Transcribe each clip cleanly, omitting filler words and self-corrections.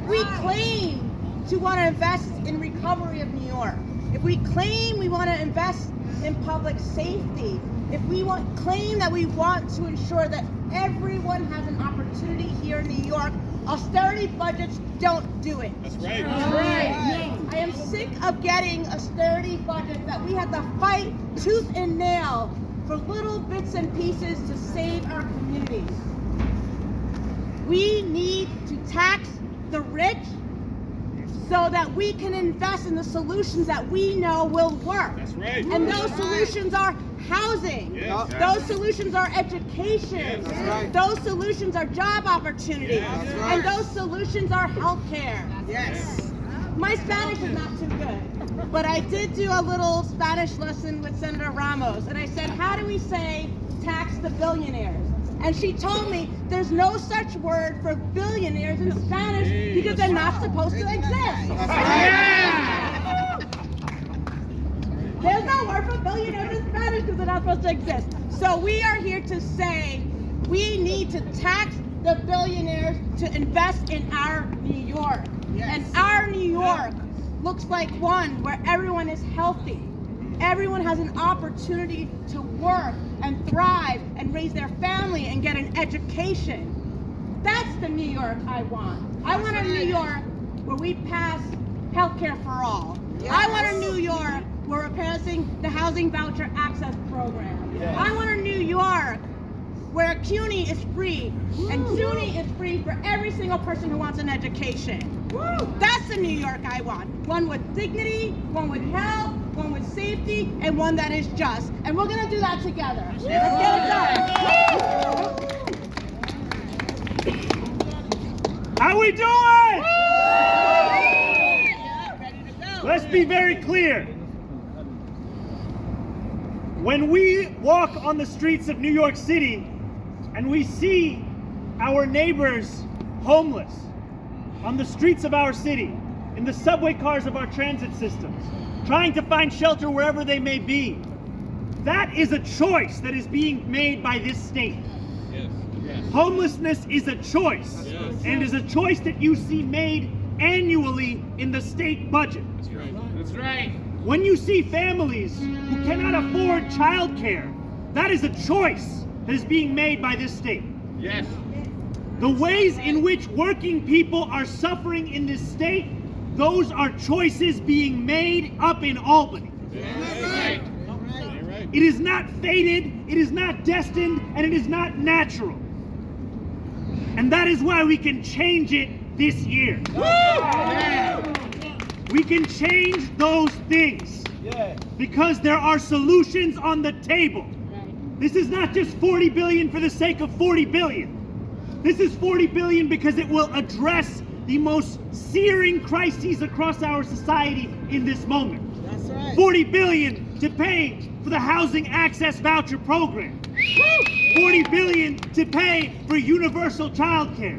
we claim to want to invest in recovery of New York, if we claim we want to invest in public safety, if we claim that we want to ensure that everyone has an opportunity here in New York, austerity budgets don't do it. That's right. That's right. I am sick of getting austerity budgets that we have to fight tooth and nail for little bits and pieces to save our communities. We need to tax the rich so that we can invest in the solutions that we know will work. That's right. And those solutions are housing. Yes. Those solutions are education. Yes. That's right. Those solutions are job opportunities. Yes. That's right. And those solutions are healthcare. Yes. My Spanish is not too good, but I did do a little Spanish lesson with Senator Ramos, and I said, how do we say tax the billionaires? And she told me there's no such word for billionaires in Spanish because they're not supposed to exist. There's no word for billionaires in Spanish because they're not supposed to exist. So we are here to say we need to tax the billionaires to invest in our New York. Yes. And our New York looks like one where everyone is healthy. Everyone has an opportunity to work and thrive and raise their family and get an education. That's the New York I want. I want a New York where we pass healthcare for all. Yes. I want a New York where we're passing the Housing Voucher Access Program. Yes. I want a New York where CUNY is free and SUNY is free for every single person who wants an education. That's the New York I want. One with dignity, one with health, one with safety, and one that is just. And we're gonna do that together. Let's get it done. How we doing? Ready to go. Let's be very clear. When we walk on the streets of New York City and we see our neighbors homeless on the streets of our city, in the subway cars of our transit systems, trying to find shelter wherever they may be, that is a choice that is being made by this state. Yes. Yes. Homelessness is a choice, Yes. and is a choice that you see made annually in the state budget. That's right. That's right. When you see families who cannot afford childcare, that is a choice that is being made by this state. Yes. The ways in which working people are suffering in this state, those are choices being made up in Albany. That's right. You're right. It is not fated, it is not destined, and it is not natural. And that is why we can change it this year. We can change those things because there are solutions on the table. This is not just 40 billion for the sake of 40 billion. This is 40 billion because it will address the most searing crises across our society in this moment. That's right. 40 billion to pay for the Housing Access Voucher Program. 40 billion to pay for universal child care.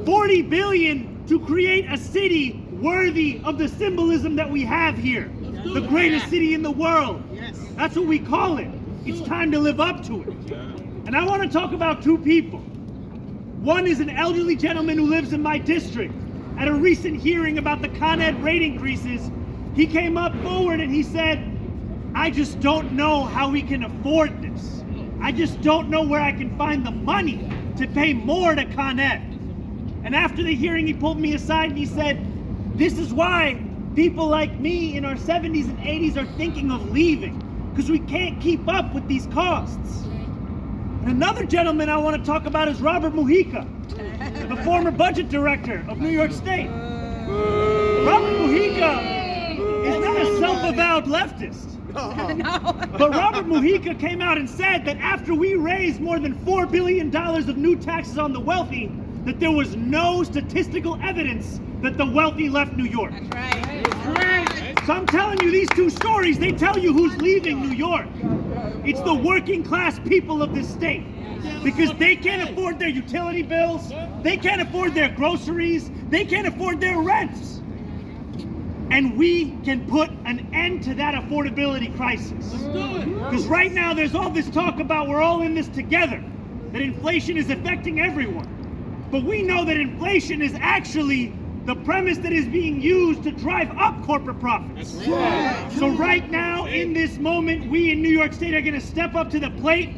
40 billion to create a city worthy of the symbolism that we have here. The greatest city in the world. Yes. That's what we call it. It's time to live up to it. And I want to talk about two people. One is an elderly gentleman who lives in my district. At a recent hearing about the Con Ed rate increases, he came up forward and he said, I just don't know how we can afford this. I just don't know where I can find the money to pay more to Con Ed. And after the hearing, he pulled me aside and he said, this is why people like me in our 70s and 80s are thinking of leaving, because we can't keep up with these costs. And another gentleman I want to talk about is Robert Mujica, the former budget director of New York State. Robert Mujica is not a self-avowed leftist. But Robert Mujica came out and said that after we raised more than $4 billion of new taxes on the wealthy, that there was no statistical evidence that the wealthy left New York. So I'm telling you, these two stories, they tell you who's leaving New York. It's the working class people of this state. Because they can't afford their utility bills, they can't afford their groceries, they can't afford their rents. And we can put an end to that affordability crisis. Because right now there's all this talk about we're all in this together, that inflation is affecting everyone. But we know that inflation is actually the premise that is being used to drive up corporate profits. That's right. So right now, in this moment, we in New York State are going to step up to the plate,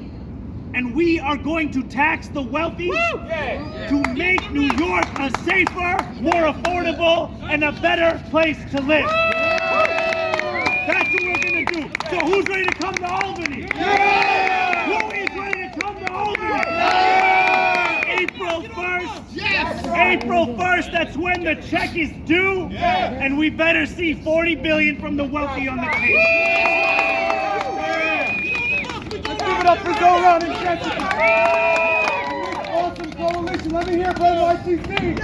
and we are going to tax the wealthy to make New York a safer, more affordable, and a better place to live. That's what we're going to do. So who's ready to come to Albany? Who is ready to come to Albany? April 1st. April 1st, that's when the check is due, and we better see 40 billion from the wealthy on the table. Let's give it up for Zoran and Jessica. Awesome coalition. Let me hear from NYCC.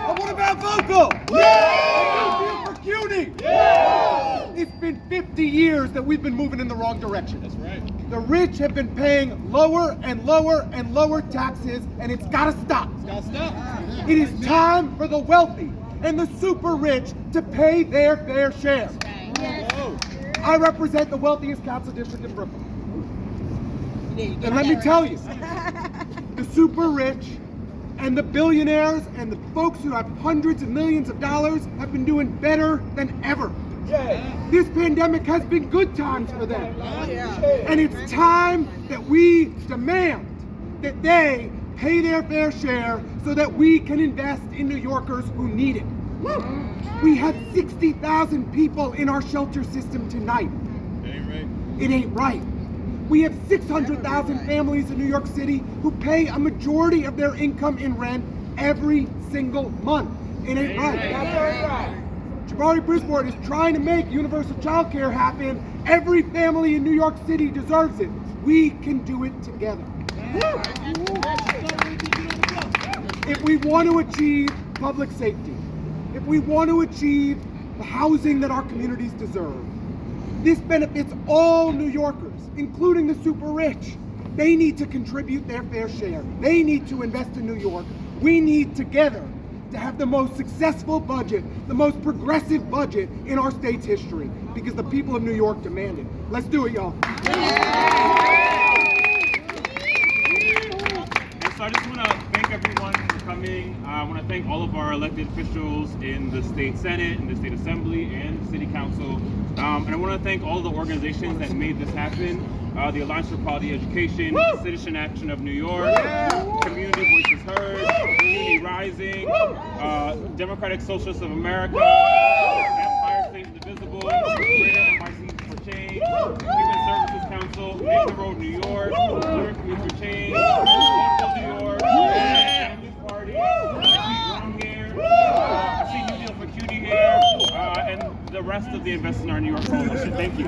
And what about Vocal? For CUNY. It's been 50 years that we've been moving in the wrong direction. That's right. The rich have been paying lower and lower and lower taxes, and it's gotta stop. Gotta stop. It is time for the wealthy and the super rich to pay their fair share. I represent the wealthiest council district in Brooklyn. And let me tell you, the super rich and the billionaires and the folks who have hundreds of millions of dollars have been doing better than ever. This pandemic has been good times for them. And it's time that we demand that they pay their fair share so that we can invest in New Yorkers who need it. We have 60,000 people in our shelter system tonight. Ain't right. It ain't right. We have 600,000 families in New York City who pay a majority of their income in rent every single month. It ain't right. Jabari Brisboard is trying to make universal child care happen. Every family in New York City deserves it. We can do it together. If we want to achieve public safety, if we want to achieve the housing that our communities deserve, this benefits all New Yorkers, including the super rich. They need to contribute their fair share. They need to invest in New York. We need together to have the most successful budget, the most progressive budget in our state's history, because the people of New York demand it. Let's do it, y'all. So I just want to thank everyone for coming. I want to thank all of our elected officials in the state Senate, in the state assembly, and the city council. And I want to thank all the organizations that made this happen. The Alliance for Quality Education, Citizen Action of New York, Community Voices Heard, Community Rising, Democratic Socialists of America, Empire State Indivisible, Greater NYC for Change, Human Services Council, Make the Road New York, Lyric Community for Change, Beautiful New York, Family Party, Wrong here, I see New Deal for CUNY here, and the rest of the Invest in Our New York Coalition. Thank you.